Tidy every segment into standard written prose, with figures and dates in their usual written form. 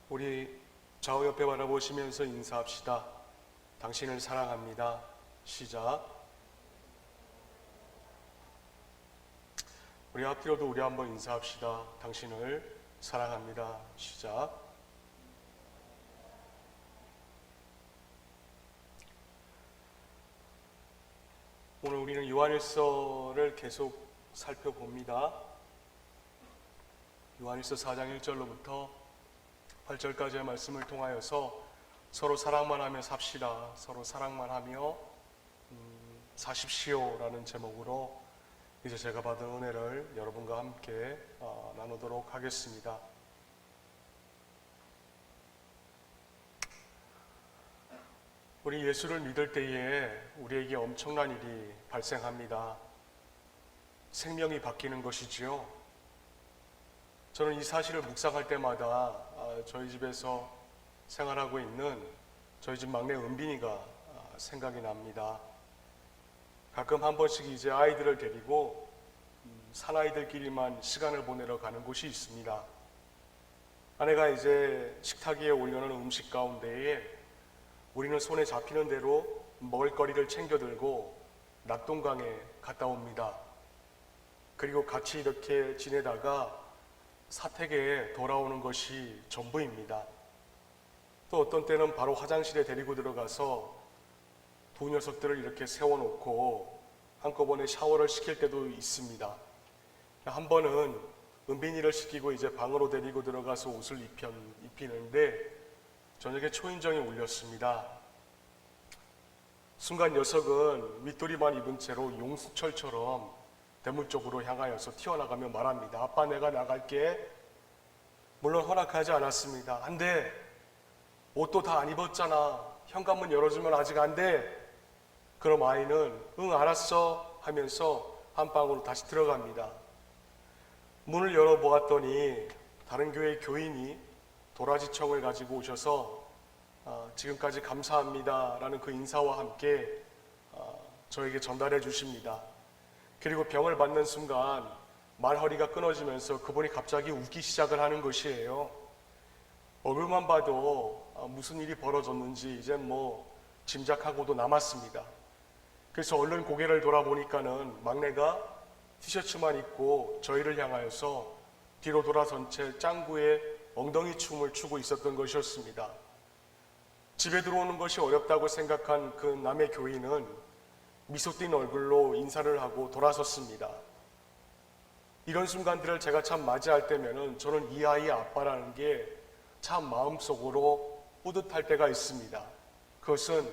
우리 좌우 옆에 바라보시면서 인사합시다. 당신을 사랑합니다. 시작. 우리 앞뒤로도 우리 한번 인사합시다. 당신을 사랑합니다. 시작. 오늘 우리는 요한일서를 계속 살펴봅니다. 요한일서 4장 1절로부터 8절까지의 말씀을 통하여서 서로 사랑만 하며 삽시다, 서로 사랑만 하며 사십시오 라는 제목으로 이제 제가 받은 은혜를 여러분과 함께 나누도록 하겠습니다. 우리 예수를 믿을 때에 우리에게 엄청난 일이 발생합니다. 생명이 바뀌는 것이지요. 저는 이 사실을 묵상할 때마다 저희 집에서 생활하고 있는 저희 집 막내 은빈이가 생각이 납니다. 가끔 한 번씩 이제 아이들을 데리고 사나이들끼리만 시간을 보내러 가는 곳이 있습니다. 아내가 이제 식탁 위에 올려놓은 음식 가운데에 우리는 손에 잡히는 대로 먹을거리를 챙겨 들고 낙동강에 갔다 옵니다. 그리고 같이 이렇게 지내다가 사택에 돌아오는 것이 전부입니다. 또 어떤 때는 바로 화장실에 데리고 들어가서 두 녀석들을 이렇게 세워놓고 한꺼번에 샤워를 시킬 때도 있습니다. 한 번은 은빈이를 시키고 이제 방으로 데리고 들어가서 옷을 입히는데 저녁에 초인종이 울렸습니다. 순간 녀석은 밑도리만 입은 채로 용수철처럼 대문 쪽으로 향하여서 튀어나가며 말합니다. 아빠, 내가 나갈게. 물론 허락하지 않았습니다. 안 돼. 옷도 다 안 입었잖아. 현관문 열어주면 아직 안 돼. 그럼 아이는 응 알았어 하면서 안방으로 다시 들어갑니다. 문을 열어보았더니 다른 교회 교인이 도라지청을 가지고 오셔서 지금까지 감사합니다 라는 그 인사와 함께 저에게 전달해 주십니다. 그리고 병을 받는 순간 말허리가 끊어지면서 그분이 갑자기 웃기 시작을 하는 것이에요. 얼굴만 봐도 무슨 일이 벌어졌는지 이제 짐작하고도 남았습니다. 그래서 얼른 고개를 돌아보니까는 막내가 티셔츠만 입고 저희를 향하여서 뒤로 돌아선 채 짱구의 엉덩이 춤을 추고 있었던 것이었습니다. 집에 들어오는 것이 어렵다고 생각한 그 남의 교인은 미소 띈 얼굴로 인사를 하고 돌아섰습니다. 이런 순간들을 제가 참 맞이할 때면은 저는 이 아이의 아빠라는 게 참 마음속으로 뿌듯할 때가 있습니다. 그것은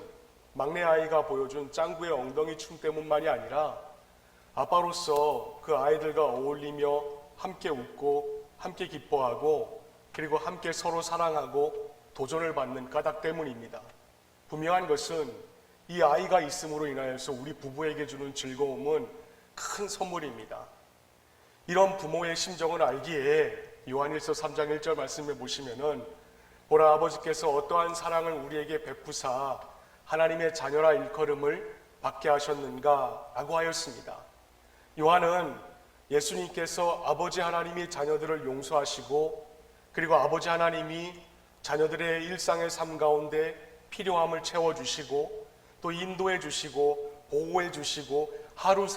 막내 아이가 보여준 짱구의 엉덩이 춤 때문만이 아니라 아빠로서 그 아이들과 어울리며 함께 웃고 함께 기뻐하고 그리고 함께 서로 사랑하고 도전을 받는 까닭 때문입니다. 분명한 것은 이 아이가 있음으로 인하여서 우리 부부에게 주는 즐거움은 큰 선물입니다. 이런 부모의 심정을 알기에 요한일서 3장 1절 말씀에 보시면은 보라 아버지께서 어떠한 사랑을 우리에게 베푸사 하나님의 자녀라 일컬음을 받게 하셨는가 라고 하였습니다. 요한은 예수님께서 아버지 하나님이 자녀들을 용서하시고 그리고 아버지 하나님이 자녀들의 일상의 삶 가운데 필요함을 채워주시고 또 인도해 주시고 보호해 주시고 하루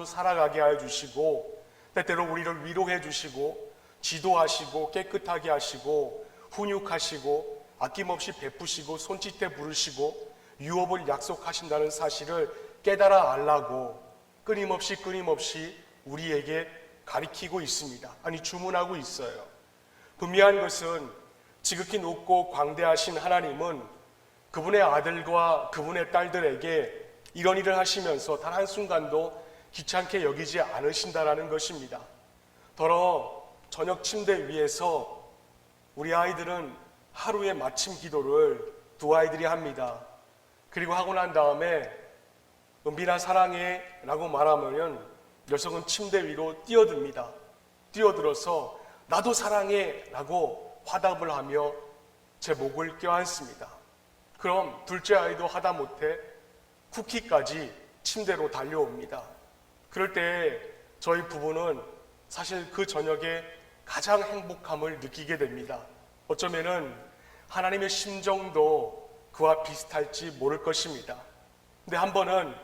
살아가게 하여 주시고 때때로 우리를 위로해 주시고 지도하시고 깨끗하게 하시고 훈육하시고 아낌없이 베푸시고 손짓대 부르시고 유업을 약속하신다는 사실을 깨달아 알라고 끊임없이 우리에게 가리키고 있습니다. 아니 주문하고 있어요. 분명한 것은 지극히 높고 광대하신 하나님은 그분의 아들과 그분의 딸들에게 이런 일을 하시면서 단 한순간도 귀찮게 여기지 않으신다라는 것입니다. 더러 저녁 침대 위에서 우리 아이들은 하루에 마침 기도를 두 아이들이 합니다. 그리고 하고 난 다음에 은빈아 사랑해 라고 말하면 녀석은 침대 위로 뛰어듭니다. 뛰어들어서 나도 사랑해 라고 화답을 하며 제 목을 껴안습니다. 그럼 둘째 아이도 하다못해 쿠키까지 침대로 달려옵니다. 그럴 때 저희 부부는 사실 그 저녁에 가장 행복함을 느끼게 됩니다. 어쩌면은 하나님의 심정도 그와 비슷할지 모를 것입니다. 근데 한 번은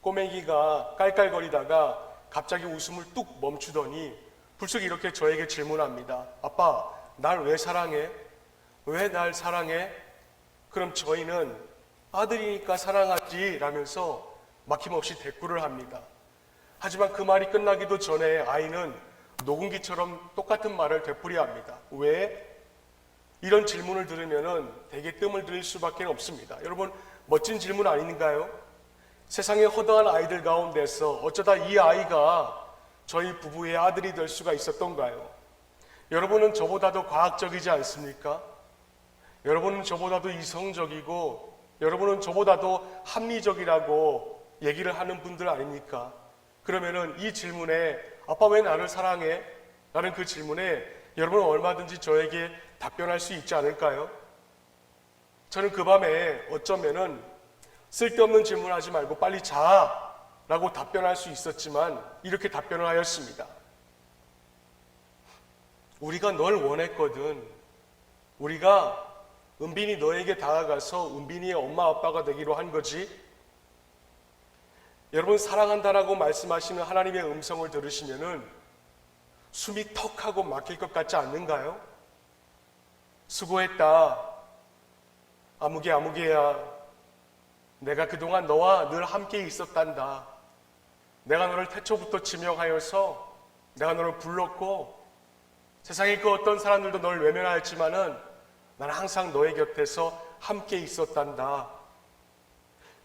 꼬맹이가 깔깔거리다가 갑자기 웃음을 뚝 멈추더니 불쑥 이렇게 저에게 질문합니다. 아빠, 날 왜 사랑해? 왜 날 사랑해? 그럼 저희는 아들이니까 사랑하지 라면서 막힘없이 대꾸를 합니다. 하지만 그 말이 끝나기도 전에 아이는 녹음기처럼 똑같은 말을 되풀이합니다. 왜? 이런 질문을 들으면은 되게 뜸을 들일 수밖에 없습니다. 여러분, 멋진 질문 아닌가요? 세상에 허다한 아이들 가운데서 어쩌다 이 아이가 저희 부부의 아들이 될 수가 있었던가요? 여러분은 저보다도 과학적이지 않습니까? 여러분은 저보다도 이성적이고 여러분은 저보다도 합리적이라고 얘기를 하는 분들 아닙니까? 그러면은 이 질문에 아빠 왜 나를 사랑해? 라는 그 질문에 여러분은 얼마든지 저에게 답변할 수 있지 않을까요? 저는 그 밤에 어쩌면은 쓸데없는 질문하지 말고 빨리 자 라고 답변할 수 있었지만 이렇게 답변을 하였습니다. 우리가 널 원했거든. 우리가 은빈이 너에게 다가가서 은빈이의 엄마 아빠가 되기로 한 거지. 여러분, 사랑한다라고 말씀하시는 하나님의 음성을 들으시면은 숨이 턱하고 막힐 것 같지 않는가요? 수고했다. 아무개야. 내가 그동안 너와 늘 함께 있었단다. 내가 너를 태초부터 지명하여서 내가 너를 불렀고 세상의 그 어떤 사람들도 너를 외면하였지만은 난 항상 너의 곁에서 함께 있었단다.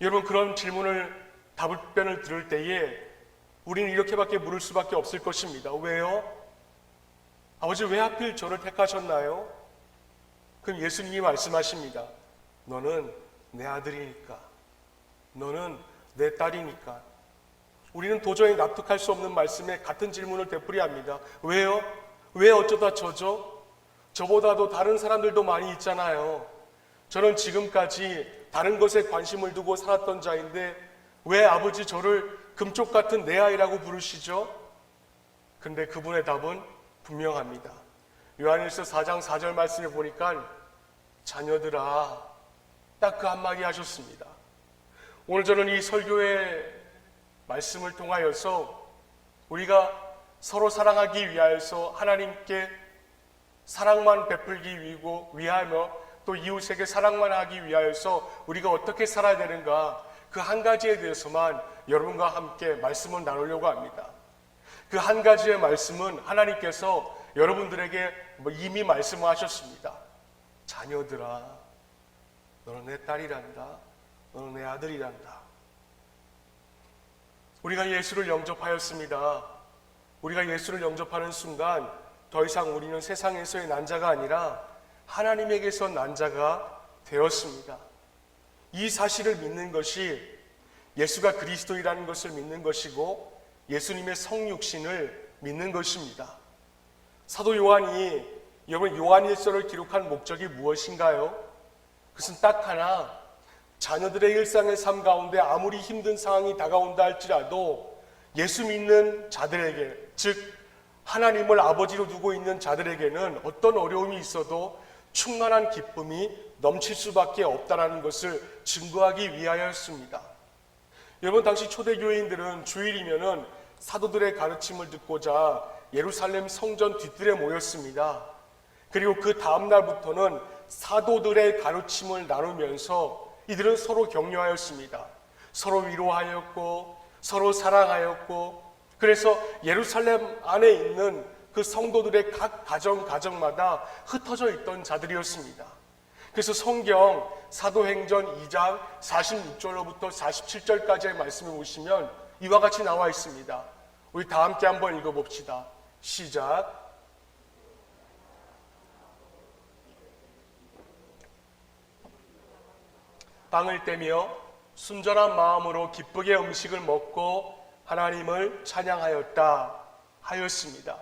여러분, 그런 질문을 답변을 들을 때에 우리는 이렇게밖에 물을 수밖에 없을 것입니다. 왜요? 아버지, 왜 하필 저를 택하셨나요? 그럼 예수님이 말씀하십니다. 너는 내 아들이니까. 너는 내 딸이니까. 우리는 도저히 납득할 수 없는 말씀에 같은 질문을 되풀이합니다. 왜요? 왜 어쩌다 저죠? 저보다도 다른 사람들도 많이 있잖아요. 저는 지금까지 다른 것에 관심을 두고 살았던 자인데 왜 아버지 저를 금쪽 같은 내 아이라고 부르시죠? 근데 그분의 답은 분명합니다. 요한일서 4장 4절 말씀에 보니까 자녀들아, 딱 그 한마디 하셨습니다. 오늘 저는 이 설교의 말씀을 통하여서 우리가 서로 사랑하기 위하여서 하나님께 사랑만 베풀기 위하며 또 이웃에게 사랑만 하기 위하여서 우리가 어떻게 살아야 되는가, 그 한 가지에 대해서만 여러분과 함께 말씀을 나누려고 합니다. 그 한 가지의 말씀은 하나님께서 여러분들에게 이미 말씀하셨습니다. 자녀들아, 너는 내 딸이란다. 너는 내 아들이란다. 우리가 예수를 영접하였습니다. 우리가 예수를 영접하는 순간 더 이상 우리는 세상에서의 난자가 아니라 하나님에게서 난자가 되었습니다. 이 사실을 믿는 것이 예수가 그리스도이라는 것을 믿는 것이고 예수님의 성육신을 믿는 것입니다. 사도 요한이 여러분 요한일서를 기록한 목적이 무엇인가요? 그것은 딱 하나, 자녀들의 일상의 삶 가운데 아무리 힘든 상황이 다가온다 할지라도 예수 믿는 자들에게, 즉 하나님을 아버지로 두고 있는 자들에게는 어떤 어려움이 있어도 충만한 기쁨이 넘칠 수밖에 없다는 것을 증거하기 위하여였습니다. 여러분, 당시 초대교인들은 주일이면은 사도들의 가르침을 듣고자 예루살렘 성전 뒤뜰에 모였습니다. 그리고 그 다음 날부터는 사도들의 가르침을 나누면서 이들은 서로 격려하였습니다. 서로 위로하였고 서로 사랑하였고, 그래서 예루살렘 안에 있는 그 성도들의 각 가정마다 흩어져 있던 자들이었습니다. 그래서 성경 사도행전 2장 46절로부터 47절까지의 말씀을 보시면 이와 같이 나와 있습니다. 우리 다 함께 한번 읽어봅시다. 시작. 빵을 떼며 순전한 마음으로 기쁘게 음식을 먹고 하나님을 찬양하였다 하였습니다.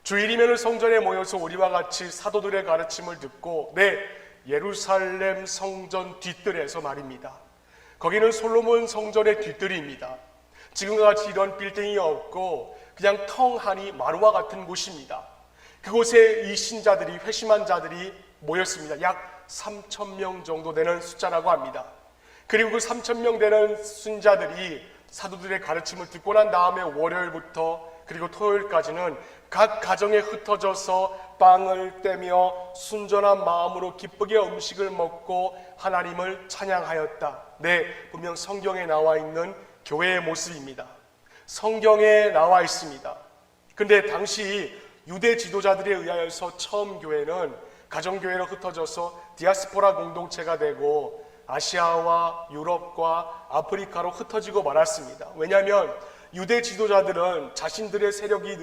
주일이면 성전에 모여서 우리와 같이 사도들의 가르침을 듣고 예루살렘 성전 뒤뜰에서 말입니다. 거기는 솔로몬 성전의 뒤뜰입니다. 지금과 같이 이런 빌딩이 없고 그냥 텅하니 마루와 같은 곳입니다. 그곳에 이 신자들이, 회심한 자들이 모였습니다. 약 3,000명 정도 되는 숫자라고 합니다. 그리고 그 3,000명 되는 신자들이 사도들의 가르침을 듣고 난 다음에 월요일부터 그리고 토요일까지는 각 가정에 흩어져서 빵을 떼며 순전한 마음으로 기쁘게 음식을 먹고 하나님을 찬양하였다. 네, 분명 성경에 나와 있는 교회의 모습입니다. 성경에 나와 있습니다. 근데 당시 유대 지도자들에 의하여서 처음 교회는 가정교회로 흩어져서 디아스포라 공동체가 되고 아시아와 유럽과 아프리카로 흩어지고 말았습니다. 왜냐하면 유대 지도자들은 자신들의 세력이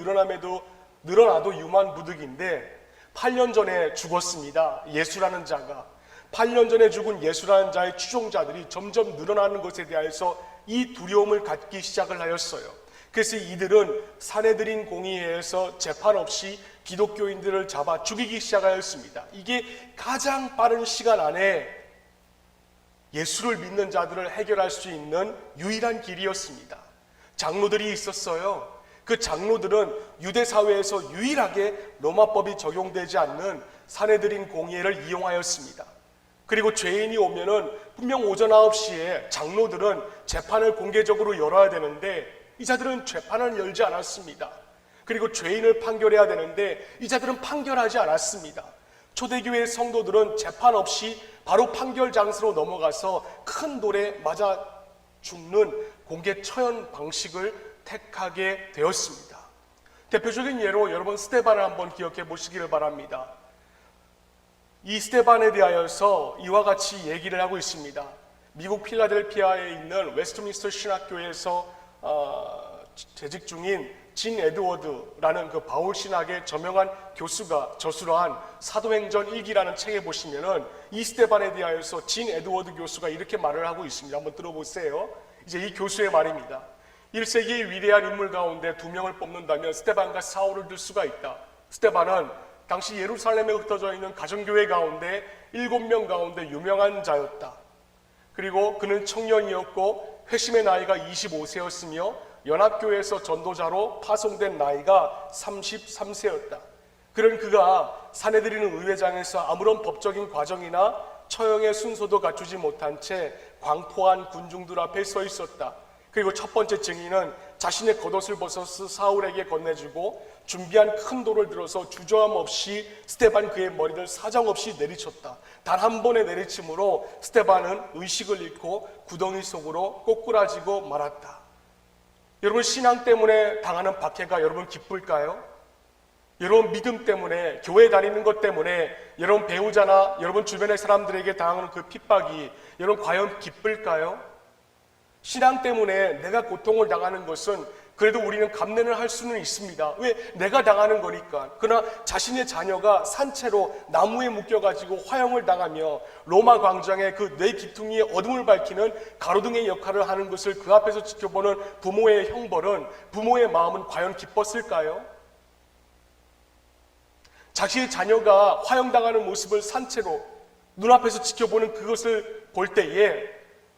늘어나도 유만무득인데 8년 전에 죽었습니다. 예수라는 자가. 8년 전에 죽은 예수라는 자의 추종자들이 점점 늘어나는 것에 대해서 이 두려움을 갖기 시작을 하였어요. 그래서 이들은 사내들인 공의회에서 재판 없이 기독교인들을 잡아 죽이기 시작하였습니다. 이게 가장 빠른 시간 안에 예수를 믿는 자들을 해결할 수 있는 유일한 길이었습니다. 장로들이 있었어요. 그 장로들은 유대 사회에서 유일하게 로마법이 적용되지 않는 사내들인 공의회를 이용하였습니다. 그리고 죄인이 오면은 분명 오전 9시에 장로들은 재판을 공개적으로 열어야 되는데 이 자들은 재판을 열지 않았습니다. 그리고 죄인을 판결해야 되는데 이 자들은 판결하지 않았습니다. 초대교회 성도들은 재판 없이 바로 판결 장소로 넘어가서 큰 돌에 맞아 죽는 공개 처형 방식을 택하게 되었습니다. 대표적인 예로 여러분 스데반을 한번 기억해 보시기를 바랍니다. 이 스데반에 대하여서 이와 같이 얘기를 하고 있습니다. 미국 필라델피아에 있는 웨스트민스터 신학교에서 재직 중인 진 에드워드라는 그 바울 신학의 저명한 교수가 저술한 사도행전 1기라는 책에 보시면은 이 스데반에 대하여서 진 에드워드 교수가 이렇게 말을 하고 있습니다. 한번 들어보세요. 이제 이 교수의 말입니다. 1세기의 위대한 인물 가운데 2명을 뽑는다면 스데반과 사울을 들 수가 있다. 스데반은 당시 예루살렘에 흩어져 있는 가정교회 가운데 7명 가운데 유명한 자였다. 그리고 그는 청년이었고 회심의 나이가 25세였으며 연합교회에서 전도자로 파송된 나이가 33세였다. 그런 그가 사내들이는 의회장에서 아무런 법적인 과정이나 처형의 순서도 갖추지 못한 채 광포한 군중들 앞에 서 있었다. 그리고 첫 번째 증인은 자신의 겉옷을 벗어서 사울에게 건네주고 준비한 큰 돌을 들어서 주저함 없이 스데반 그의 머리를 사정없이 내리쳤다. 단 한 번의 내리침으로 스데반은 의식을 잃고 구덩이 속으로 꼬꾸라지고 말았다. 여러분, 신앙 때문에 당하는 박해가 여러분 기쁠까요? 여러분, 믿음 때문에, 교회 다니는 것 때문에 여러분 배우자나 여러분 주변의 사람들에게 당하는 그 핍박이 여러분 과연 기쁠까요? 신앙 때문에 내가 고통을 당하는 것은 그래도 우리는 감내를 할 수는 있습니다. 왜? 내가 당하는 거니까. 그러나 자신의 자녀가 산채로 나무에 묶여가지고 화형을 당하며 로마 광장의 그 뇌 기퉁이의 어둠을 밝히는 가로등의 역할을 하는 것을 그 앞에서 지켜보는 부모의 형벌은, 부모의 마음은 과연 기뻤을까요? 자신의 자녀가 화형당하는 모습을 산채로 눈앞에서 지켜보는 그것을 볼 때에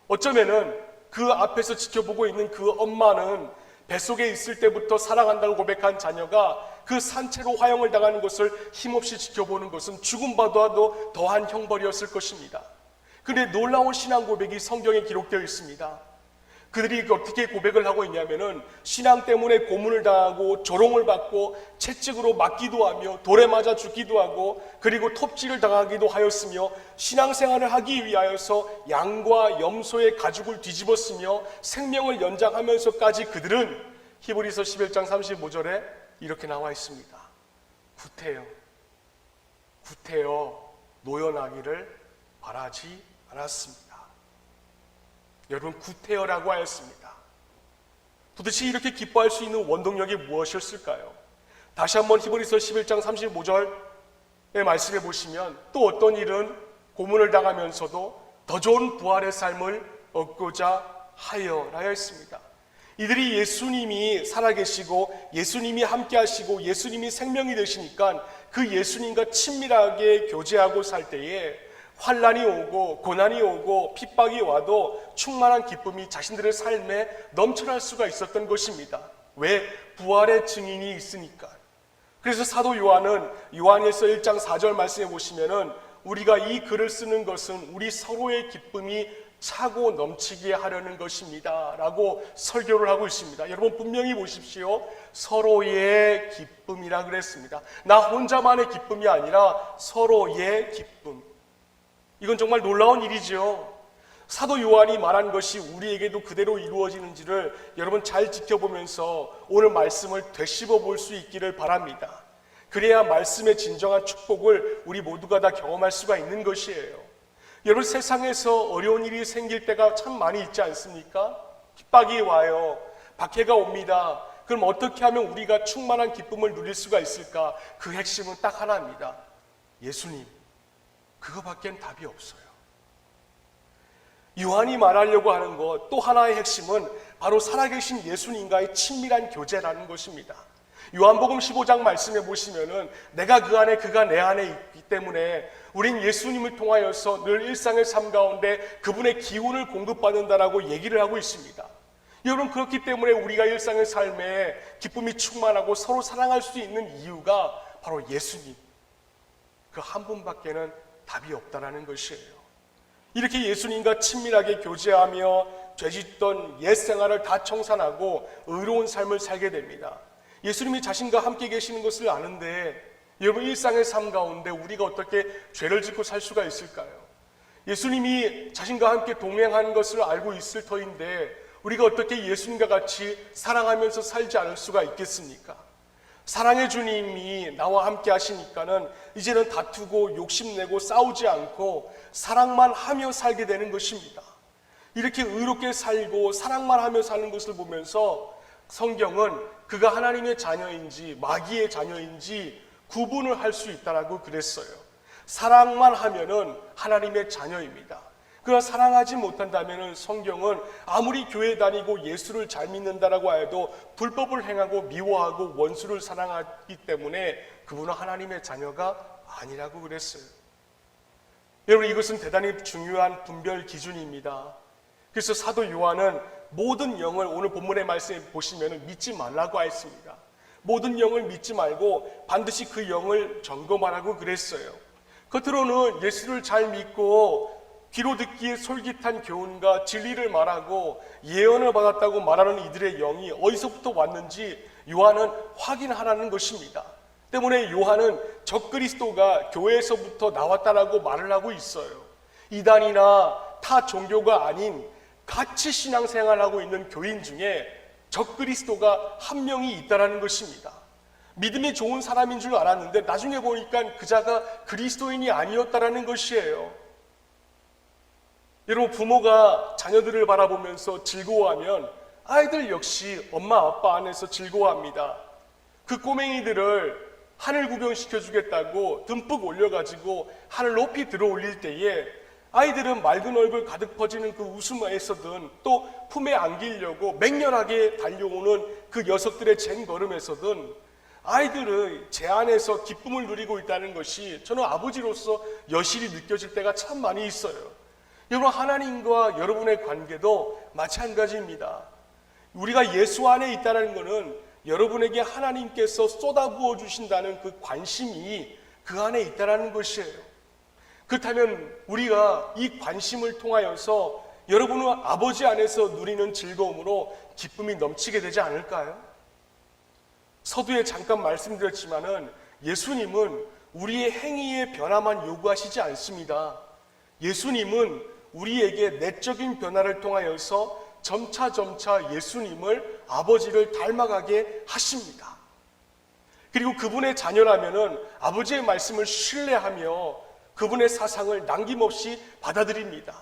어쩌면은 그 앞에서 지켜보고 있는 그 엄마는 뱃속에 있을 때부터 사랑한다고 고백한 자녀가 그 산채로 화형을 당하는 것을 힘없이 지켜보는 것은 죽음보다도 더한 형벌이었을 것입니다. 그런데 놀라운 신앙 고백이 성경에 기록되어 있습니다. 그들이 어떻게 고백을 하고 있냐면은 신앙 때문에 고문을 당하고 조롱을 받고 채찍으로 맞기도 하며 돌에 맞아 죽기도 하고 그리고 톱질을 당하기도 하였으며 신앙생활을 하기 위하여서 양과 염소의 가죽을 뒤집었으며 생명을 연장하면서까지 그들은 히브리서 11장 35절에 이렇게 나와 있습니다. 구태여 노연하기를 바라지 않았습니다. 여러분, 구태여라고 하였습니다. 도대체 이렇게 기뻐할 수 있는 원동력이 무엇이었을까요? 다시 한번 히브리서 11장 35절의 말씀해 보시면 또 어떤 일은 고문을 당하면서도 더 좋은 부활의 삶을 얻고자 하여라 했습니다. 이들이 예수님이 살아계시고 예수님이 함께 하시고 예수님이 생명이 되시니까 그 예수님과 친밀하게 교제하고 살 때에 환난이 오고 고난이 오고 핍박이 와도 충만한 기쁨이 자신들의 삶에 넘쳐날 수가 있었던 것입니다. 왜? 부활의 증인이 있으니까. 그래서 사도 요한은 요한일서 1장 4절 말씀해 보시면은 우리가 이 글을 쓰는 것은 우리 서로의 기쁨이 차고 넘치게 하려는 것입니다 라고 설교를 하고 있습니다. 여러분 분명히 보십시오. 서로의 기쁨이라 그랬습니다. 나 혼자만의 기쁨이 아니라 서로의 기쁨. 이건 정말 놀라운 일이죠. 사도 요한이 말한 것이 우리에게도 그대로 이루어지는지를 여러분 잘 지켜보면서 오늘 말씀을 되씹어 볼 수 있기를 바랍니다. 그래야 말씀의 진정한 축복을 우리 모두가 다 경험할 수가 있는 것이에요. 여러분 세상에서 어려운 일이 생길 때가 참 많이 있지 않습니까? 핍박이 와요. 박해가 옵니다. 그럼 어떻게 하면 우리가 충만한 기쁨을 누릴 수가 있을까? 그 핵심은 딱 하나입니다. 예수님. 그거밖엔 답이 없어요. 요한이 말하려고 하는 것 또 하나의 핵심은 바로 살아계신 예수님과의 친밀한 교제라는 것입니다. 요한복음 15장 말씀해 보시면은 내가 그 안에 그가 내 안에 있기 때문에 우린 예수님을 통하여서 늘 일상의 삶 가운데 그분의 기운을 공급받는다라고 얘기를 하고 있습니다. 여러분 그렇기 때문에 우리가 일상의 삶에 기쁨이 충만하고 서로 사랑할 수 있는 이유가 바로 예수님 그 한 분밖에는 답이 없다라는 것이에요. 이렇게 예수님과 친밀하게 교제하며 죄짓던 옛 생활을 다 청산하고 의로운 삶을 살게 됩니다. 예수님이 자신과 함께 계시는 것을 아는데 여러분 일상의 삶 가운데 우리가 어떻게 죄를 짓고 살 수가 있을까요? 예수님이 자신과 함께 동행하는 것을 알고 있을 터인데 우리가 어떻게 예수님과 같이 사랑하면서 살지 않을 수가 있겠습니까? 사랑의 주님이 나와 함께 하시니까는 이제는 다투고 욕심내고 싸우지 않고 사랑만 하며 살게 되는 것입니다. 이렇게 의롭게 살고 사랑만 하며 사는 것을 보면서 성경은 그가 하나님의 자녀인지 마귀의 자녀인지 구분을 할 수 있다라고 그랬어요. 사랑만 하면은 하나님의 자녀입니다. 그가 사랑하지 못한다면은 성경은 아무리 교회 다니고 예수를 잘 믿는다라고 해도 불법을 행하고 미워하고 원수를 사랑하기 때문에 그분은 하나님의 자녀가 아니라고 그랬어요. 여러분 이것은 대단히 중요한 분별 기준입니다. 그래서 사도 요한은 모든 영을 오늘 본문의 말씀에 보시면 믿지 말라고 했습니다. 모든 영을 믿지 말고 반드시 그 영을 점검하라고 그랬어요. 겉으로는 예수를 잘 믿고 귀로 듣기에 솔깃한 교훈과 진리를 말하고 예언을 받았다고 말하는 이들의 영이 어디서부터 왔는지 요한은 확인하라는 것입니다. 때문에 요한은 적그리스도가 교회에서부터 나왔다라고 말을 하고 있어요. 이단이나 타 종교가 아닌 같이 신앙생활하고 있는 교인 중에 적그리스도가 한 명이 있다라는 것입니다. 믿음이 좋은 사람인 줄 알았는데 나중에 보니까 그자가 그리스도인이 아니었다라는 것이에요. 여러분 부모가 자녀들을 바라보면서 즐거워하면 아이들 역시 엄마 아빠 안에서 즐거워합니다. 그 꼬맹이들을 하늘 구경시켜 주겠다고 듬뿍 올려가지고 하늘 높이 들어 올릴 때에 아이들은 맑은 얼굴 가득 퍼지는 그 웃음에서든 또 품에 안기려고 맹렬하게 달려오는 그 녀석들의 쟁걸음에서든 아이들의 제 안에서 기쁨을 누리고 있다는 것이 저는 아버지로서 여실히 느껴질 때가 참 많이 있어요. 여러분 하나님과 여러분의 관계도 마찬가지입니다. 우리가 예수 안에 있다는 것은 여러분에게 하나님께서 쏟아부어 주신다는 그 관심이 그 안에 있다는 것이에요. 그렇다면 우리가 이 관심을 통하여서 여러분은 아버지 안에서 누리는 즐거움으로 기쁨이 넘치게 되지 않을까요? 서두에 잠깐 말씀드렸지만은 예수님은 우리의 행위의 변화만 요구하시지 않습니다. 예수님은 우리에게 내적인 변화를 통하여서 점차 예수님을 아버지를 닮아가게 하십니다. 그리고 그분의 자녀라면은 아버지의 말씀을 신뢰하며 그분의 사상을 남김없이 받아들입니다.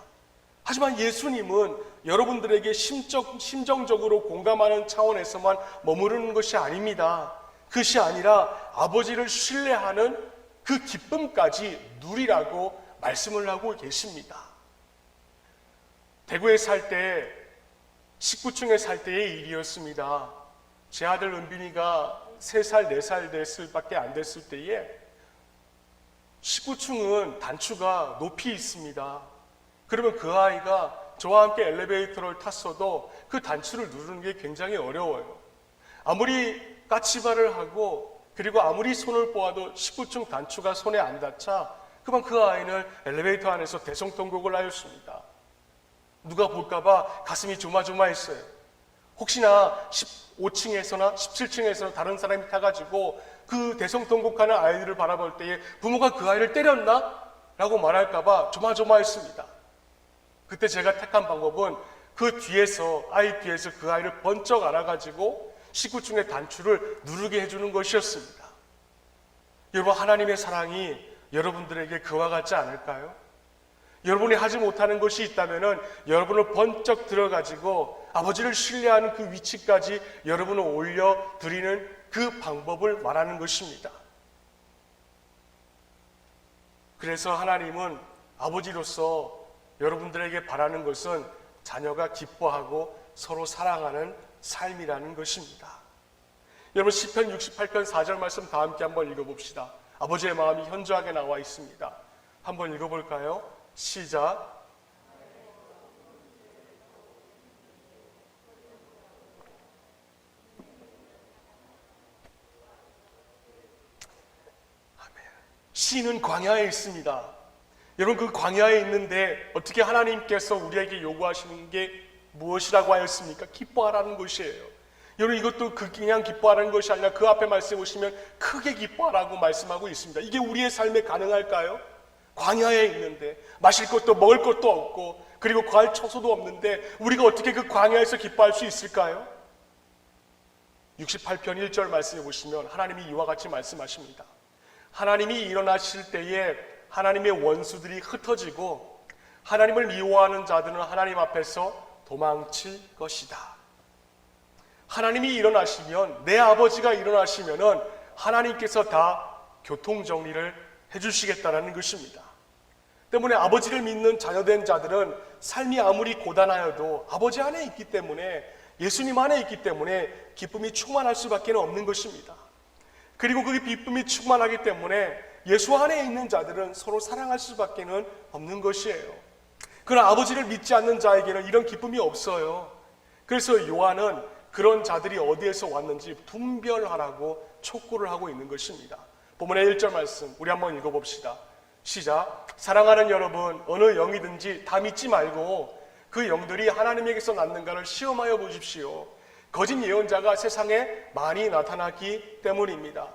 하지만 예수님은 여러분들에게 심정적으로 공감하는 차원에서만 머무르는 것이 아닙니다. 그것이 아니라 아버지를 신뢰하는 그 기쁨까지 누리라고 말씀을 하고 계십니다. 대구에 살 때 19층에 살 때의 일이었습니다. 제 아들 은빈이가 3살, 4살 됐을 밖에 안 됐을 때에 19층은 단추가 높이 있습니다. 그러면 그 아이가 저와 함께 엘리베이터를 탔어도 그 단추를 누르는 게 굉장히 어려워요. 아무리 까치발을 하고 그리고 아무리 손을 뽀아도 19층 단추가 손에 안 닿자 그만 그 아이는 엘리베이터 안에서 대성통곡을 하였습니다. 누가 볼까봐 가슴이 조마조마했어요. 혹시나 15층에서나 17층에서나 다른 사람이 타가지고 그 대성통곡하는 아이들을 바라볼 때에 부모가 그 아이를 때렸나? 라고 말할까봐 조마조마했습니다. 그때 제가 택한 방법은 그 뒤에서, 아이 뒤에서 그 아이를 번쩍 안아가지고 19층의 단추를 누르게 해주는 것이었습니다. 여러분, 하나님의 사랑이 여러분들에게 그와 같지 않을까요? 여러분이 하지 못하는 것이 있다면 여러분을 번쩍 들어가지고 아버지를 신뢰하는 그 위치까지 여러분을 올려드리는 그 방법을 말하는 것입니다. 그래서 하나님은 아버지로서 여러분들에게 바라는 것은 자녀가 기뻐하고 서로 사랑하는 삶이라는 것입니다. 여러분, 시편 68편 4절 말씀 다 함께 한번 읽어봅시다. 아버지의 마음이 현저하게 나와 있습니다. 한번 읽어볼까요? 시작. 시인은 광야에 있습니다. 여러분, 그 광야에 있는데 어떻게 하나님께서 우리에게 요구하시는 게 무엇이라고 하였습니까? 기뻐하라는 것이에요. 여러분, 이것도 그냥 기뻐하라는 것이 아니라 그 앞에 말씀해 보시면 크게 기뻐하라고 말씀하고 있습니다. 이게 우리의 삶에 가능할까요? 광야에 있는데 마실 것도 먹을 것도 없고 그리고 과일 처소도 없는데 우리가 어떻게 그 광야에서 기뻐할 수 있을까요? 68편 1절 말씀해 보시면 하나님이 이와 같이 말씀하십니다. 하나님이 일어나실 때에 하나님의 원수들이 흩어지고 하나님을 미워하는 자들은 하나님 앞에서 도망칠 것이다. 하나님이 일어나시면, 내 아버지가 일어나시면은 하나님께서 다 교통정리를 해주시겠다는 것입니다. 때문에 아버지를 믿는 자녀된 자들은 삶이 아무리 고단하여도 아버지 안에 있기 때문에, 예수님 안에 있기 때문에 기쁨이 충만할 수밖에 없는 것입니다. 그리고 그 기쁨이 충만하기 때문에 예수 안에 있는 자들은 서로 사랑할 수밖에 없는 것이에요. 그러나 아버지를 믿지 않는 자에게는 이런 기쁨이 없어요. 그래서 요한은 그런 자들이 어디에서 왔는지 분별하라고 촉구를 하고 있는 것입니다. 본문의 1절 말씀 우리 한번 읽어봅시다. 시작. 사랑하는 여러분, 어느 영이든지 다 믿지 말고 그 영들이 하나님에게서 났는가를 시험하여 보십시오. 거짓 예언자가 세상에 많이 나타났기 때문입니다.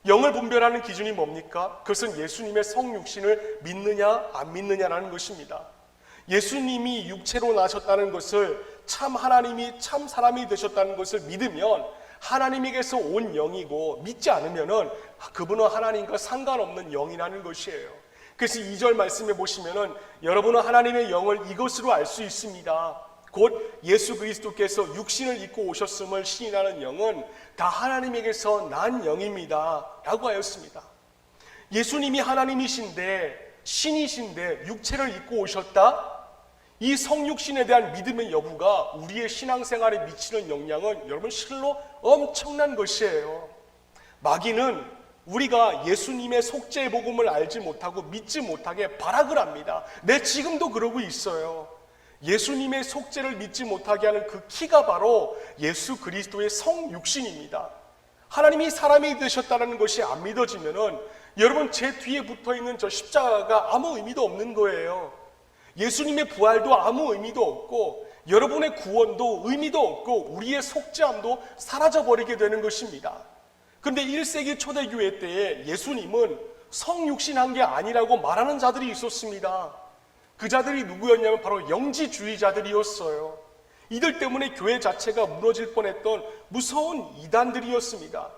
영을 분별하는 기준이 뭡니까? 그것은 예수님의 성육신을 믿느냐 안 믿느냐라는 것입니다. 예수님이 육체로 나셨다는 것을, 참 하나님이 참 사람이 되셨다는 것을 믿으면 하나님에게서 온 영이고, 믿지 않으면은 그분은 하나님과 상관없는 영이라는 것이에요. 그래서 2절 말씀해 보시면은 여러분은 하나님의 영을 이것으로 알 수 있습니다. 곧 예수 그리스도께서 육신을 입고 오셨음을 시인하는 영은 다 하나님에게서 난 영입니다 라고 하였습니다. 예수님이 하나님이신데, 신이신데 육체를 입고 오셨다? 이 성육신에 대한 믿음의 여부가 우리의 신앙생활에 미치는 영향은 여러분 실로 엄청난 것이에요. 마귀는 우리가 예수님의 속죄의 복음을 알지 못하고 믿지 못하게 발악을 합니다. 내 지금도 그러고 있어요. 예수님의 속죄를 믿지 못하게 하는 그 키가 바로 예수 그리스도의 성육신입니다. 하나님이 사람이 되셨다는 것이 안 믿어지면은 여러분, 제 뒤에 붙어있는 저 십자가가 아무 의미도 없는 거예요. 예수님의 부활도 아무 의미도 없고 여러분의 구원도 의미도 없고 우리의 속죄함도 사라져버리게 되는 것입니다. 그런데 1세기 초대교회 때에 예수님은 성육신한 게 아니라고 말하는 자들이 있었습니다. 그 자들이 누구였냐면 바로 영지주의자들이었어요. 이들 때문에 교회 자체가 무너질 뻔했던 무서운 이단들이었습니다.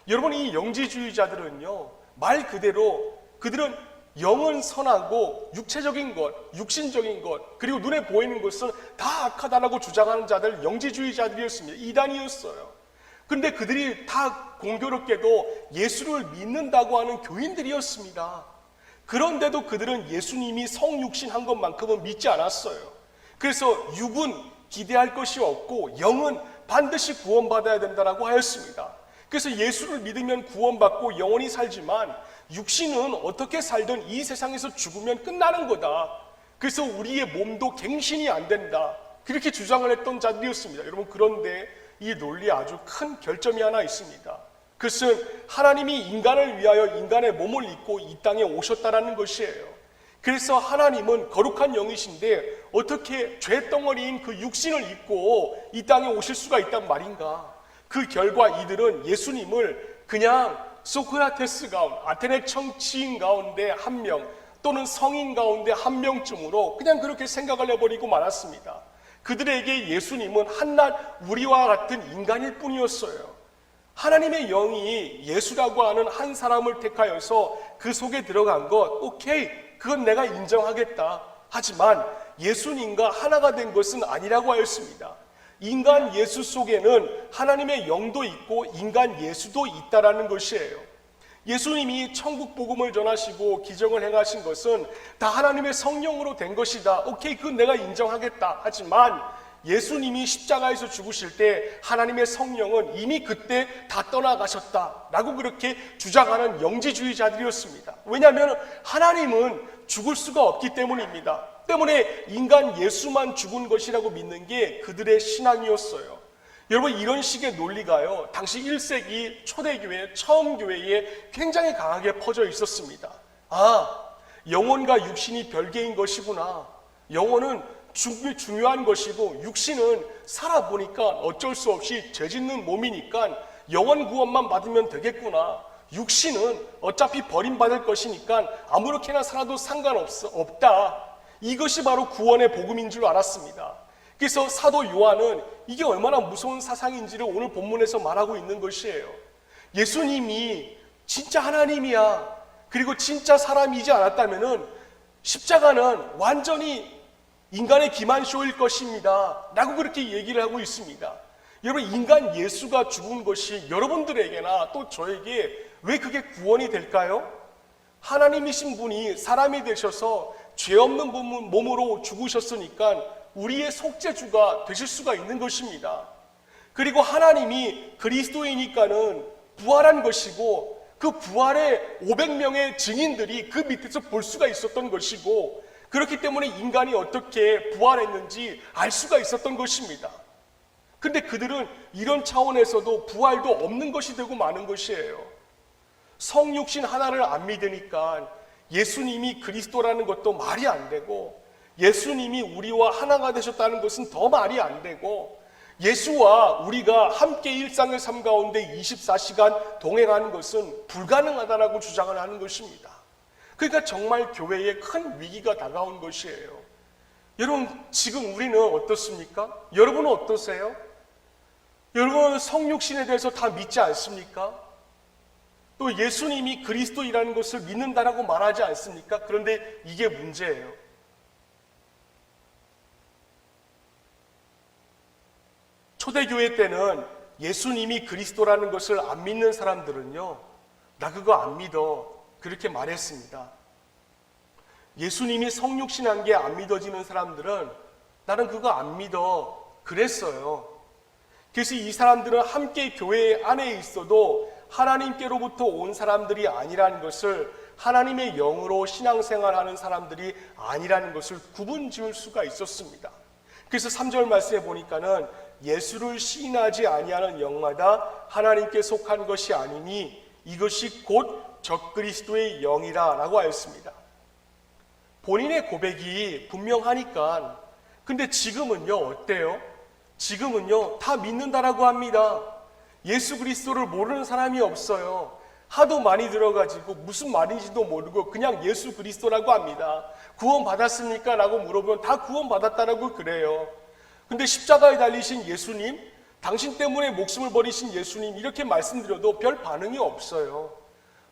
여러분, 이 영지주의자들은요, 말 그대로 그들은 영은 선하고 육체적인 것, 육신적인 것, 그리고 눈에 보이는 것은 다 악하다라고 주장하는 자들, 영지주의자들이었습니다. 이단이었어요. 그런데 그들이 다 공교롭게도 예수를 믿는다고 하는 교인들이었습니다. 그런데도 그들은 예수님이 성육신한 것만큼은 믿지 않았어요. 그래서 육은 기대할 것이 없고 영은 반드시 구원받아야 된다고 하였습니다. 그래서 예수를 믿으면 구원받고 영원히 살지만 육신은 어떻게 살든 이 세상에서 죽으면 끝나는 거다. 그래서 우리의 몸도 갱신이 안 된다. 그렇게 주장을 했던 자들이었습니다. 여러분, 그런데 이 논리에 아주 큰 결점이 하나 있습니다. 그것은 하나님이 인간을 위하여 인간의 몸을 입고 이 땅에 오셨다라는 것이에요. 그래서 하나님은 거룩한 영이신데 어떻게 죄덩어리인 그 육신을 입고 이 땅에 오실 수가 있단 말인가? 그 결과 이들은 예수님을 그냥 소크라테스 가운데, 아테네 정치인 가운데 한 명, 또는 성인 가운데 한 명쯤으로 그냥 그렇게 생각을 해버리고 말았습니다. 그들에게 예수님은 한낱 우리와 같은 인간일 뿐이었어요. 하나님의 영이 예수라고 하는 한 사람을 택하여서 그 속에 들어간 것, 오케이, 그건 내가 인정하겠다. 하지만 예수님과 하나가 된 것은 아니라고 하였습니다. 인간 예수 속에는 하나님의 영도 있고 인간 예수도 있다라는 것이에요. 예수님이 천국 복음을 전하시고 기적을 행하신 것은 다 하나님의 성령으로 된 것이다. 오케이, 그건 내가 인정하겠다. 하지만 예수님이 십자가에서 죽으실 때 하나님의 성령은 이미 그때 다 떠나가셨다라고 그렇게 주장하는 영지주의자들이었습니다. 왜냐하면 하나님은 죽을 수가 없기 때문입니다. 때문에 인간 예수만 죽은 것이라고 믿는 게 그들의 신앙이었어요. 여러분, 이런 식의 논리가요, 당시 1세기 초대교회, 처음 교회에 굉장히 강하게 퍼져 있었습니다. 아, 영혼과 육신이 별개인 것이구나. 영혼은 중요한 것이고 육신은 살아보니까 어쩔 수 없이 죄짓는 몸이니까 영혼 구원만 받으면 되겠구나. 육신은 어차피 버림받을 것이니까 아무렇게나 살아도 상관없다. 이것이 바로 구원의 복음인 줄 알았습니다. 그래서 사도 요한은 이게 얼마나 무서운 사상인지를 오늘 본문에서 말하고 있는 것이에요. 예수님이 진짜 하나님이야, 그리고 진짜 사람이지 않았다면은 십자가는 완전히 인간의 기만쇼일 것입니다 라고 그렇게 얘기를 하고 있습니다. 여러분, 인간 예수가 죽은 것이 여러분들에게나 또 저에게 왜 그게 구원이 될까요? 하나님이신 분이 사람이 되셔서 죄 없는 몸으로 죽으셨으니까 우리의 속죄주가 되실 수가 있는 것입니다. 그리고 하나님이 그리스도이니까는 부활한 것이고 그 부활의 500명의 증인들이 그 밑에서 볼 수가 있었던 것이고, 그렇기 때문에 인간이 어떻게 부활했는지 알 수가 있었던 것입니다. 근데 그들은 이런 차원에서도 부활도 없는 것이 되고 마는 것이에요. 성육신 하나를 안 믿으니까 예수님이 그리스도라는 것도 말이 안 되고, 예수님이 우리와 하나가 되셨다는 것은 더 말이 안 되고, 예수와 우리가 함께 일상의 삶 가운데 24시간 동행하는 것은 불가능하다라고 주장을 하는 것입니다. 그러니까 정말 교회에 큰 위기가 다가온 것이에요. 여러분, 지금 우리는 어떻습니까? 여러분은 어떠세요? 여러분은 성육신에 대해서 다 믿지 않습니까? 또 예수님이 그리스도이라는 것을 믿는다라고 말하지 않습니까? 그런데 이게 문제예요. 초대교회 때는 예수님이 그리스도라는 것을 안 믿는 사람들은요, 나 그거 안 믿어, 그렇게 말했습니다. 예수님이 성육신한 게 안 믿어지는 사람들은 나는 그거 안 믿어, 그랬어요. 그래서 이 사람들은 함께 교회 안에 있어도 하나님께로부터 온 사람들이 아니라는 것을, 하나님의 영으로 신앙생활하는 사람들이 아니라는 것을 구분 지을 수가 있었습니다. 그래서 3절 말씀에 보니까는 예수를 시인하지 아니하는 영마다 하나님께 속한 것이 아니니 이것이 곧 적그리스도의 영이라 라고 하였습니다. 본인의 고백이 분명하니까. 근데 지금은요, 어때요? 지금은요, 다 믿는다라고 합니다. 예수 그리스도를 모르는 사람이 없어요. 하도 많이 들어가지고 무슨 말인지도 모르고 그냥 예수 그리스도라고 합니다. 구원 받았습니까? 라고 물어보면 다 구원 받았다라고 그래요. 근데 십자가에 달리신 예수님, 당신 때문에 목숨을 버리신 예수님, 이렇게 말씀드려도 별 반응이 없어요.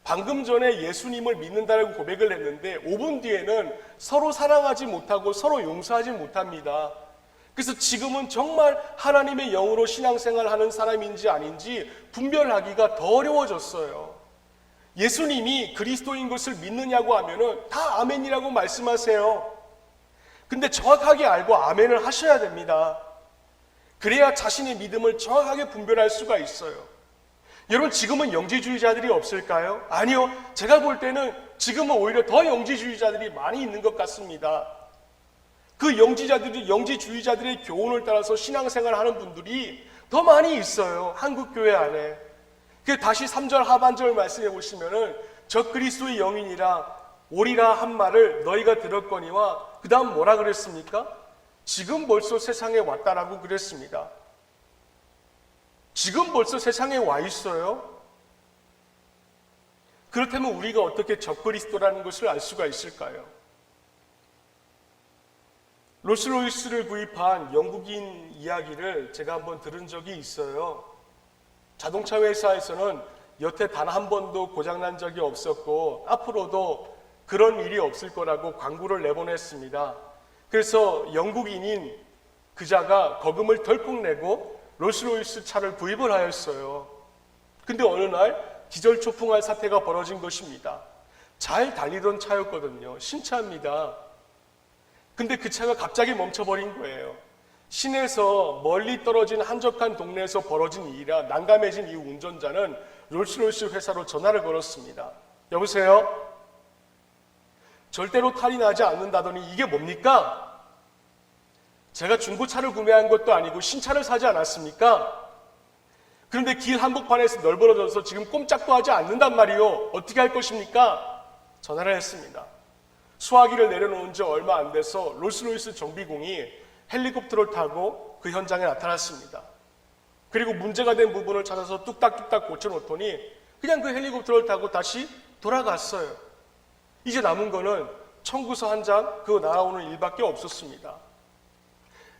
방금 전에 예수님을 믿는다라고 고백을 했는데 5분 뒤에는 서로 사랑하지 못하고 서로 용서하지 못합니다. 그래서 지금은 정말 하나님의 영으로 신앙생활하는 사람인지 아닌지 분별하기가 더 어려워졌어요. 예수님이 그리스도인 것을 믿느냐고 하면은 다 아멘이라고 말씀하세요. 근데 정확하게 알고 아멘을 하셔야 됩니다. 그래야 자신의 믿음을 정확하게 분별할 수가 있어요. 여러분, 지금은 영지주의자들이 없을까요? 아니요. 제가 볼 때는 지금은 오히려 더 영지주의자들이 많이 있는 것 같습니다. 그 영지주의자들의 교훈을 따라서 신앙생활을 하는 분들이 더 많이 있어요. 한국교회 안에. 그 다시 3절 하반절 말씀해 보시면은 저 그리스도의 영이니라 오리라 한 말을 너희가 들었거니와 그 다음 뭐라 그랬습니까? 지금 벌써 세상에 왔다라고 그랬습니다. 지금 벌써 세상에 와 있어요. 그렇다면 우리가 어떻게 적그리스도라는 것을 알 수가 있을까요? 롤스로이스를 구입한 영국인 이야기를 제가 한번 들은 적이 있어요. 자동차 회사에서는 여태 단 한 번도 고장난 적이 없었고 앞으로도 그런 일이 없을 거라고 광고를 내보냈습니다. 그래서 영국인인 그자가 거금을 덜컥 내고 롤스로이스 차를 구입을 하였어요. 근데 어느 날 기절초풍할 사태가 벌어진 것입니다. 잘 달리던 차였거든요. 신차입니다. 근데 그 차가 갑자기 멈춰버린 거예요. 시내에서 멀리 떨어진 한적한 동네에서 벌어진 일이라 난감해진 이 운전자는 롤스로이스 회사로 전화를 걸었습니다. 여보세요? 절대로 탈이 나지 않는다더니 이게 뭡니까? 제가 중고차를 구매한 것도 아니고 신차를 사지 않았습니까? 그런데 길 한복판에서 널브러져서 지금 꼼짝도 하지 않는단 말이요. 어떻게 할 것입니까? 전화를 했습니다. 수화기를 내려놓은 지 얼마 안 돼서 롤스로이스 정비공이 헬리콥터를 타고 그 현장에 나타났습니다. 그리고 문제가 된 부분을 찾아서 뚝딱뚝딱 고쳐놓더니 그냥 그 헬리콥터를 타고 다시 돌아갔어요. 이제 남은 거는 청구서 한 장, 그거 날아오는 일밖에 없었습니다.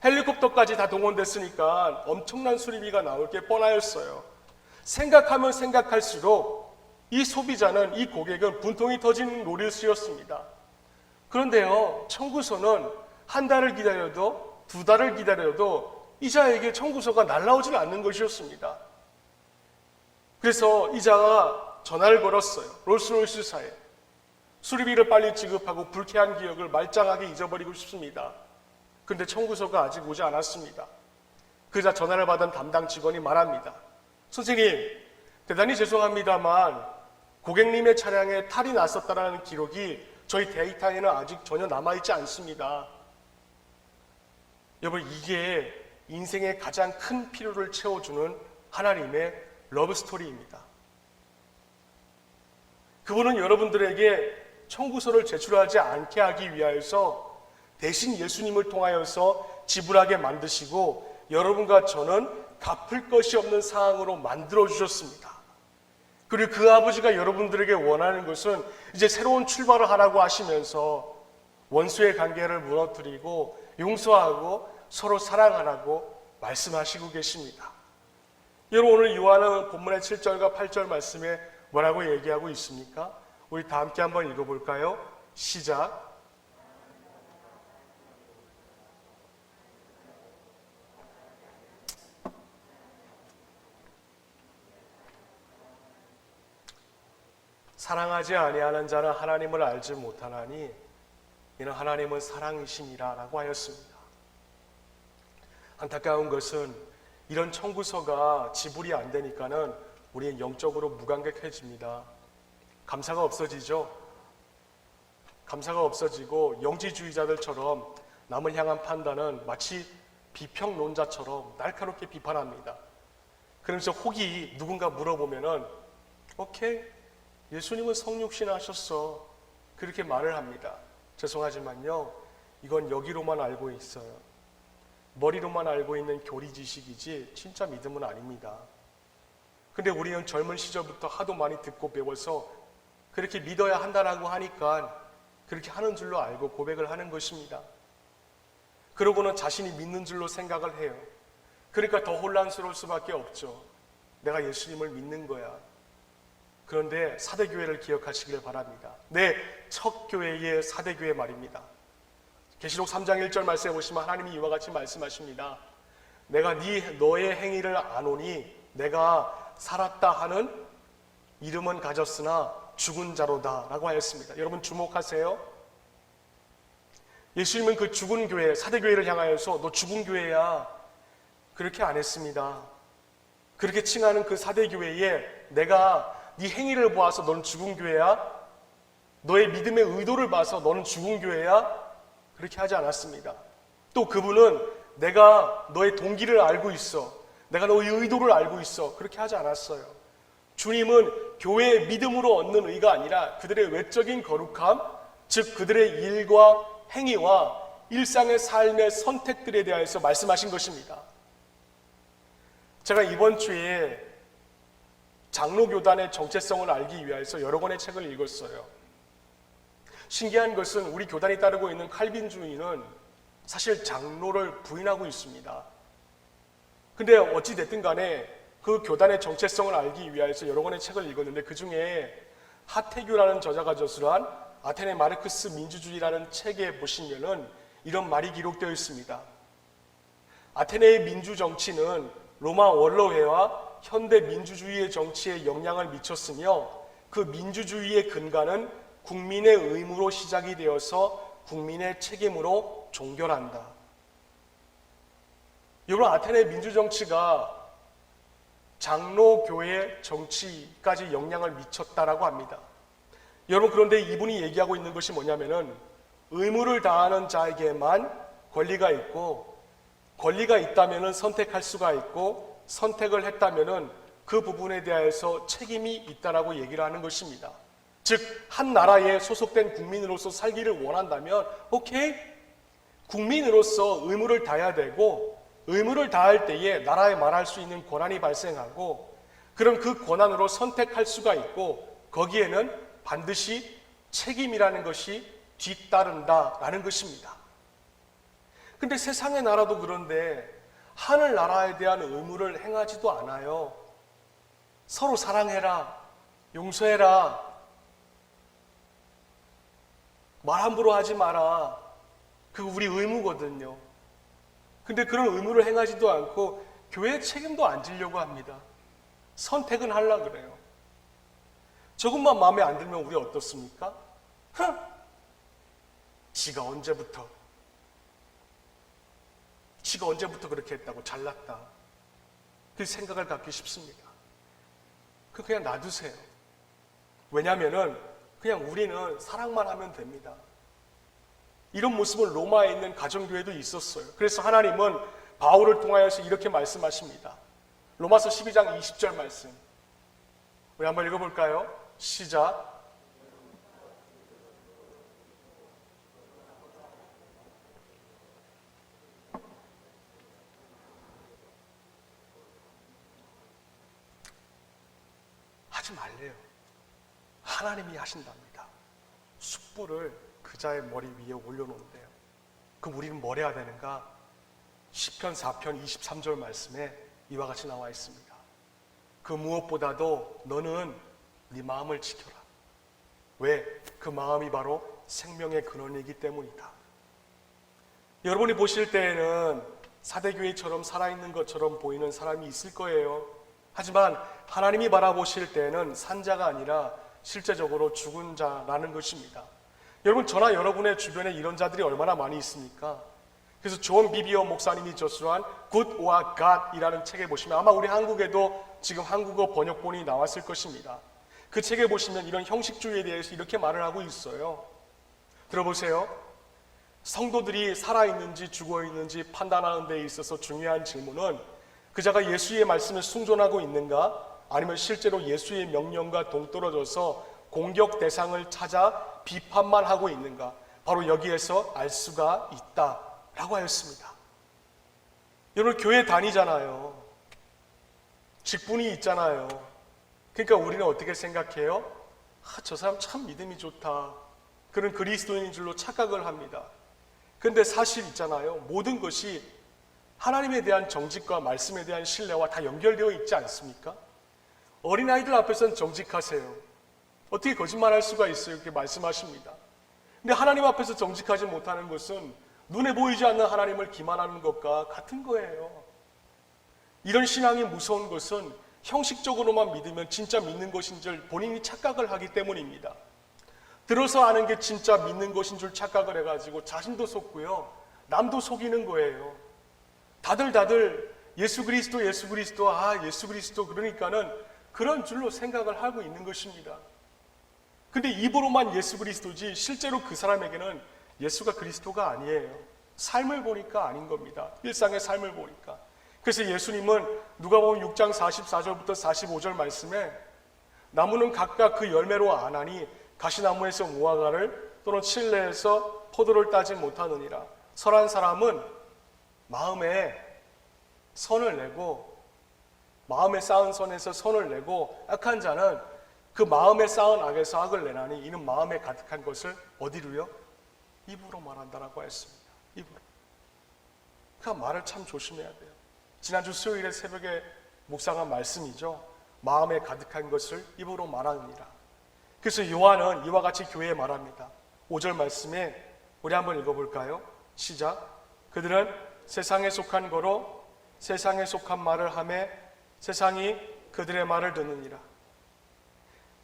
헬리콥터까지 다 동원됐으니까 엄청난 수리비가 나올 게 뻔하였어요. 생각하면 생각할수록 이 소비자는, 이 고객은 분통이 터진 노릇이었습니다. 그런데요, 청구서는 한 달을 기다려도 두 달을 기다려도 이자에게 청구서가 날라오질 않는 것이었습니다. 그래서 이자가 전화를 걸었어요. 롤스로이스사에. 수리비를 빨리 지급하고 불쾌한 기억을 말짱하게 잊어버리고 싶습니다. 그런데 청구서가 아직 오지 않았습니다. 그자 전화를 받은 담당 직원이 말합니다. 선생님, 대단히 죄송합니다만 고객님의 차량에 탈이 났었다는 기록이 저희 데이터에는 아직 전혀 남아있지 않습니다. 여러분, 이게 인생의 가장 큰 필요를 채워주는 하나님의 러브스토리입니다. 그분은 여러분들에게 청구서를 제출하지 않게 하기 위하여서 대신 예수님을 통하여서 지불하게 만드시고 여러분과 저는 갚을 것이 없는 상황으로 만들어주셨습니다. 그리고 그 아버지가 여러분들에게 원하는 것은 이제 새로운 출발을 하라고 하시면서 원수의 관계를 무너뜨리고 용서하고 서로 사랑하라고 말씀하시고 계십니다. 여러분, 오늘 요한은 본문의 7절과 8절 말씀에 뭐라고 얘기하고 있습니까? 우리 다 함께 한번 읽어볼까요? 시작. 사랑하지 아니하는 자는 하나님을 알지 못하나니 이는 하나님은 사랑이시니라 라고 하였습니다. 안타까운 것은 이런 청구서가 지불이 안 되니까는 우리는 영적으로 무감각해집니다. 감사가 없어지죠. 감사가 없어지고 영지주의자들처럼 남을 향한 판단은 마치 비평론자처럼 날카롭게 비판합니다. 그러면서 혹이 누군가 물어보면은 오케이, 예수님은 성육신 하셨어, 그렇게 말을 합니다. 죄송하지만요, 이건 여기로만 알고 있어요. 머리로만 알고 있는 교리 지식이지 진짜 믿음은 아닙니다. 근데 우리는 젊은 시절부터 하도 많이 듣고 배워서 그렇게 믿어야 한다라고 하니까 그렇게 하는 줄로 알고 고백을 하는 것입니다. 그러고는 자신이 믿는 줄로 생각을 해요. 그러니까 더 혼란스러울 수밖에 없죠. 내가 예수님을 믿는 거야. 그런데 사대교회를 기억하시길 바랍니다. 네, 첫 교회의 사대교회 말입니다. 계시록 3장 1절 말씀에 보시면 하나님이 이와 같이 말씀하십니다. 내가 너의 행위를 아노니 내가 살았다 하는 이름은 가졌으나 죽은 자로다 라고 하였습니다. 여러분 주목하세요. 예수님은 그 죽은 교회, 사대교회를 향하여서 너 죽은 교회야, 그렇게 안 했습니다. 그렇게 칭하는 그 사대교회에 내가 네 행위를 보아서 너는 죽은 교회야, 너의 믿음의 의도를 봐서 너는 죽은 교회야, 그렇게 하지 않았습니다. 또 그분은 내가 너의 동기를 알고 있어, 내가 너의 의도를 알고 있어, 그렇게 하지 않았어요. 주님은 교회의 믿음으로 얻는 의가 아니라 그들의 외적인 거룩함, 즉 그들의 일과 행위와 일상의 삶의 선택들에 대해서 말씀하신 것입니다. 제가 이번 주에 장로교단의 정체성을 알기 위해서 여러 권의 책을 읽었어요. 신기한 것은 우리 교단이 따르고 있는 칼빈주의는 사실 장로를 부인하고 있습니다. 근데 어찌됐든 간에 그 교단의 정체성을 알기 위해서 여러 권의 책을 읽었는데 그 중에 하태규라는 저자가 저술한 아테네 마르크스 민주주의라는 책에 보시면은 이런 말이 기록되어 있습니다. 아테네의 민주정치는 로마 원로회와 현대 민주주의의 정치에 영향을 미쳤으며 그 민주주의의 근간은 국민의 의무로 시작이 되어서 국민의 책임으로 종결한다. 여러분, 아테네 민주정치가 장로교회 정치까지 영향을 미쳤다라고 합니다. 여러분, 그런데 이분이 얘기하고 있는 것이 뭐냐면은 의무를 다하는 자에게만 권리가 있고, 권리가 있다면은 선택할 수가 있고, 선택을 했다면은 그 부분에 대해서 책임이 있다라고 얘기를 하는 것입니다. 즉, 한 나라에 소속된 국민으로서 살기를 원한다면 오케이, 국민으로서 의무를 다해야 되고, 의무를 다할 때에 나라에 말할 수 있는 권한이 발생하고, 그럼 그 권한으로 선택할 수가 있고, 거기에는 반드시 책임이라는 것이 뒤따른다라는 것입니다. 근데 세상의 나라도 그런데 하늘나라에 대한 의무를 행하지도 않아요. 서로 사랑해라, 용서해라, 말 함부로 하지 마라. 그거 우리 의무거든요. 근데 그런 의무를 행하지도 않고 교회의 책임도 안 지려고 합니다. 선택은 하려고 그래요. 조금만 마음에 안 들면 우리 어떻습니까? 지가 언제부터 그렇게 했다고 잘났다. 그 생각을 갖기 쉽습니다. 그냥 놔두세요. 왜냐하면은 그냥 우리는 사랑만 하면 됩니다. 이런 모습은 로마에 있는 가정교회도 있었어요. 그래서 하나님은 바울을 통하여서 이렇게 말씀하십니다. 로마서 12장 20절 말씀. 우리 한번 읽어볼까요? 시작. 하지 말래요. 하나님이 하신답니다. 숯불을 그자의 머리 위에 올려놓는데요. 그럼 우리는 뭘 해야 되는가? 시편 4편 23절 말씀에 이와 같이 나와 있습니다. 그 무엇보다도 너는 네 마음을 지켜라. 왜? 그 마음이 바로 생명의 근원이기 때문이다. 여러분이 보실 때에는 사대교회처럼 살아있는 것처럼 보이는 사람이 있을 거예요. 하지만 하나님이 바라보실 때에는 산자가 아니라 실제적으로 죽은 자라는 것입니다. 여러분, 저나 여러분의 주변에 이런 자들이 얼마나 많이 있습니까? 그래서 존 비비어 목사님이 저술한 Good or God이라는 책에 보시면 아마 우리 한국에도 지금 한국어 번역본이 나왔을 것입니다. 그 책에 보시면 이런 형식주의에 대해서 이렇게 말을 하고 있어요. 들어보세요. 성도들이 살아있는지 죽어있는지 판단하는 데 있어서 중요한 질문은 그자가 예수의 말씀을 숭존하고 있는가, 아니면 실제로 예수의 명령과 동떨어져서 공격 대상을 찾아 비판만 하고 있는가, 바로 여기에서 알 수가 있다라고 하였습니다. 여러분, 교회 다니잖아요. 직분이 있잖아요. 그러니까 우리는 어떻게 생각해요? 저 사람 참 믿음이 좋다, 그런 그리스도인인 줄로 착각을 합니다. 그런데 사실 있잖아요. 모든 것이 하나님에 대한 정직과 말씀에 대한 신뢰와 다 연결되어 있지 않습니까? 어린아이들 앞에서는 정직하세요. 어떻게 거짓말할 수가 있어요? 이렇게 말씀하십니다. 근데 하나님 앞에서 정직하지 못하는 것은 눈에 보이지 않는 하나님을 기만하는 것과 같은 거예요. 이런 신앙이 무서운 것은 형식적으로만 믿으면 진짜 믿는 것인 줄 본인이 착각을 하기 때문입니다. 들어서 아는 게 진짜 믿는 것인 줄 착각을 해가지고 자신도 속고요, 남도 속이는 거예요. 다들 예수 그리스도 예수 그리스도 그러니까는 그런 줄로 생각을 하고 있는 것입니다. 근데 입으로만 예수 그리스도지 실제로 그 사람에게는 예수가 그리스도가 아니에요. 삶을 보니까 아닌 겁니다. 일상의 삶을 보니까. 그래서 예수님은 누가복음 6장 44절부터 45절 말씀에 나무는 각각 그 열매로 아나니 가시나무에서 무화과를 또는 칠레에서 포도를 따지 못하느니라. 선한 사람은 마음에 선을 내고 마음에 쌓은 선에서 선을 내고 악한 자는 그 마음에 쌓은 악에서 악을 내나니 이는 마음에 가득한 것을 어디로요? 입으로 말한다라고 했습니다. 입으로. 그 말을 참 조심해야 돼요. 지난주 수요일에 새벽에 묵상한 말씀이죠. 마음에 가득한 것을 입으로 말하느니라. 그래서 요한은 이와 같이 교회에 말합니다. 5절 말씀에 우리 한번 읽어볼까요? 시작. 그들은 세상에 속한 거로 세상에 속한 말을 하매 세상이 그들의 말을 듣느니라.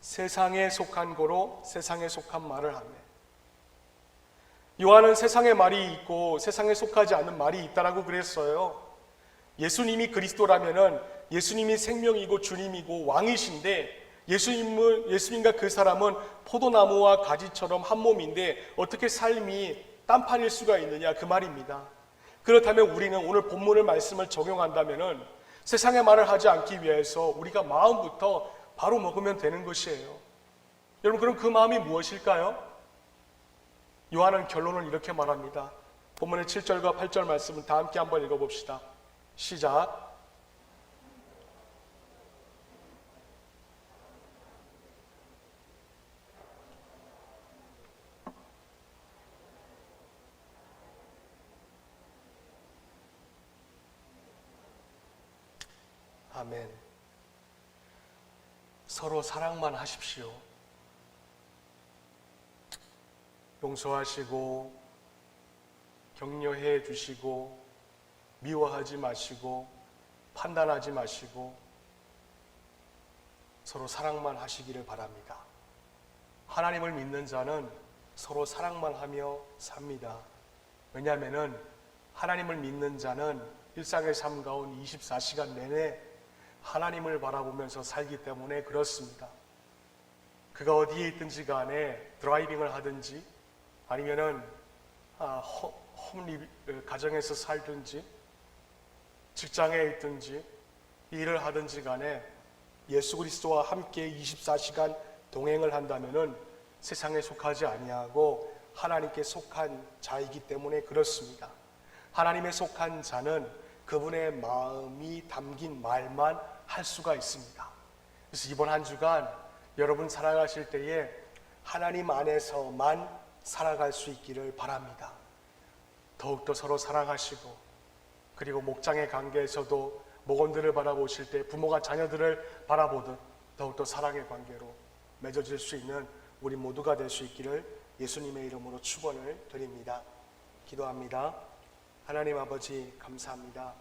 세상에 속한 거로 세상에 속한 말을 하매. 요한은 세상의 말이 있고 세상에 속하지 않는 말이 있다라고 그랬어요. 예수님이 그리스도라면은 예수님이 생명이고 주님이고 왕이신데 예수님과 그 사람은 포도나무와 가지처럼 한 몸인데 어떻게 삶이 딴판일 수가 있느냐 그 말입니다. 그렇다면 우리는 오늘 본문의 말씀을 적용한다면은 세상의 말을 하지 않기 위해서 우리가 마음부터 바로 먹으면 되는 것이에요. 여러분 그럼 그 마음이 무엇일까요? 요한은 결론을 이렇게 말합니다. 본문의 7절과 8절 말씀을 다 함께 한번 읽어봅시다. 시작. 아멘. 서로 사랑만 하십시오. 용서하시고 격려해 주시고 미워하지 마시고 판단하지 마시고 서로 사랑만 하시기를 바랍니다. 하나님을 믿는 자는 서로 사랑만 하며 삽니다. 왜냐하면 하나님을 믿는 자는 일상의 삶 가운데 24시간 내내 하나님을 바라보면서 살기 때문에 그렇습니다. 그가 어디에 있든지 간에 드라이빙을 하든지 아니면은 가정에서 살든지 직장에 있든지 일을 하든지 간에 예수 그리스도와 함께 24시간 동행을 한다면은 세상에 속하지 아니하고 하나님께 속한 자이기 때문에 그렇습니다. 하나님에 속한 자는 그분의 마음이 담긴 말만 할 수가 있습니다. 그래서 이번 한 주간 여러분 살아가실 때에 하나님 안에서만 살아갈 수 있기를 바랍니다. 더욱더 서로 사랑하시고 그리고 목장의 관계에서도 목원들을 바라보실 때 부모가 자녀들을 바라보듯 더욱더 사랑의 관계로 맺어질 수 있는 우리 모두가 될 수 있기를 예수님의 이름으로 축원을 드립니다. 기도합니다. 하나님 아버지 감사합니다.